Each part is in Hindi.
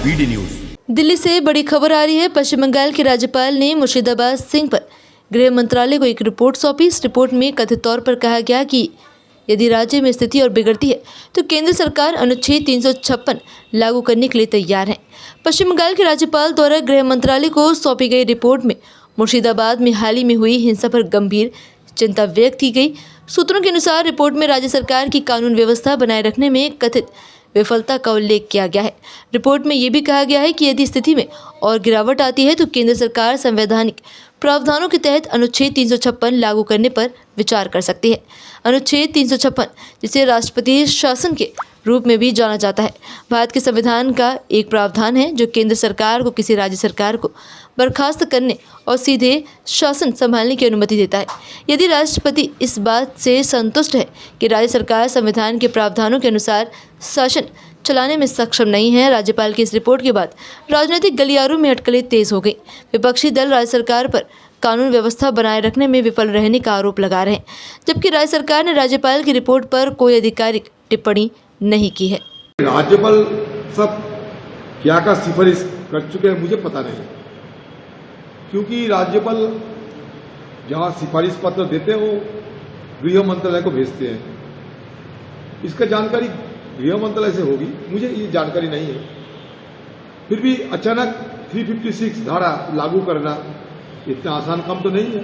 BD news. दिल्ली से बड़ी खबर आ रही है। पश्चिम बंगाल के राज्यपाल ने मुर्शिदाबाद सिंह पर गृह मंत्रालय को एक रिपोर्ट सौंपी। इस रिपोर्ट में कथित तौर पर कहा गया कि यदि राज्य में स्थिति और बिगड़ती है तो केंद्र सरकार अनुच्छेद 356 लागू करने के लिए तैयार है। पश्चिम बंगाल के राज्यपाल द्वारा गृह मंत्रालय को सौंपी गई रिपोर्ट में मुर्शिदाबाद में हाल ही में हुई हिंसा पर गंभीर चिंता व्यक्त की गई। सूत्रों के अनुसार रिपोर्ट में राज्य सरकार की कानून व्यवस्था बनाए रखने में कथित विफलता का उल्लेख किया गया है। रिपोर्ट में ये भी कहा गया है कि यदि स्थिति में और गिरावट आती है तो केंद्र सरकार संवैधानिक प्रावधानों के तहत अनुच्छेद 356 लागू करने पर विचार कर सकती है। अनुच्छेद 356, जिसे राष्ट्रपति शासन के रूप में भी जाना जाता है, भारत के संविधान का एक प्रावधान है जो केंद्र सरकार को किसी राज्य सरकार को बर्खास्त करने और सीधे शासन संभालने की अनुमति देता है। यदि राष्ट्रपति इस बात से संतुष्ट है कि राज्य सरकार संविधान के प्रावधानों के अनुसार शासन चलाने में सक्षम नहीं है। राज्यपाल की इस रिपोर्ट के बाद राजनीतिक गलियारों में अटकलें तेज हो गई। विपक्षी दल राज्य सरकार पर कानून व्यवस्था बनाए रखने में विफल रहने का आरोप लगा रहे हैं, जबकि राज्य सरकार ने राज्यपाल की रिपोर्ट पर कोई आधिकारिक टिप्पणी नहीं की है। राज्यपाल सब क्या का सिफारिश कर चुके हैं मुझे पता नहीं, क्योंकि राज्यपाल जहां सिफारिश पत्र देते हैं वो गृह मंत्रालय को भेजते हैं। इसका जानकारी गृह मंत्रालय से होगी, मुझे ये जानकारी नहीं है। फिर भी अचानक 356 धारा लागू करना इतना आसान काम तो नहीं है।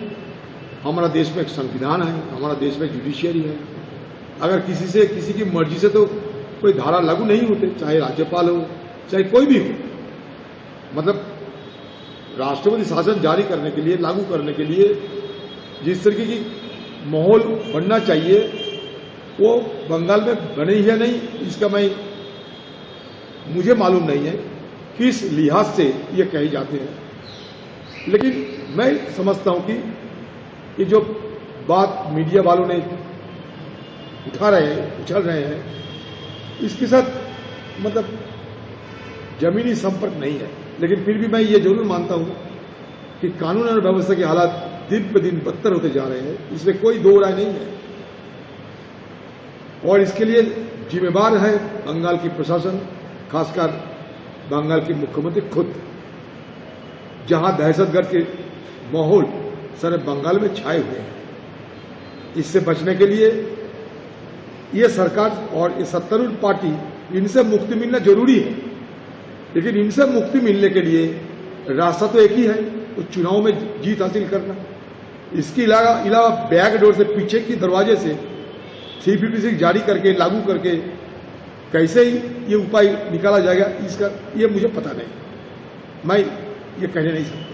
हमारा देश में एक संविधान है, हमारा देश में जुडिशियरी है। अगर किसी की मर्जी से तो कोई धारा लागू नहीं होते, चाहे राज्यपाल हो चाहे कोई भी हो। मतलब राष्ट्रपति शासन जारी करने के लिए, लागू करने के लिए जिस तरीके की माहौल बनना चाहिए वो बंगाल में बने ही है नहीं, इसका मुझे मालूम नहीं है किस लिहाज से ये कहे जाते हैं। लेकिन मैं समझता हूं कि ये जो बात मीडिया वालों ने उछल रहे हैं, इसके साथ मतलब जमीनी संपर्क नहीं है। लेकिन फिर भी मैं ये जरूर मानता हूं कि कानून और व्यवस्था के हालात दिन पर दिन बदतर होते जा रहे हैं, इसमें कोई दो राय नहीं है। और इसके लिए जिम्मेवार है बंगाल की प्रशासन, खासकर बंगाल के मुख्यमंत्री खुद। जहां दहशतगर्द के माहौल सारे बंगाल में छाए हुए हैं, इससे बचने के लिए ये सरकार और ये सत्तारूढ़ पार्टी, इनसे मुक्ति मिलना जरूरी है। लेकिन इनसे मुक्ति मिलने के लिए रास्ता तो एक ही है, तो चुनाव में जीत हासिल करना। इसके अलावा बैक डोर से, पीछे की दरवाजे से 356 जारी करके, लागू करके कैसे ये उपाय निकाला जाएगा, इसका ये मुझे पता नहीं। मैं ये कहने नहीं सकता।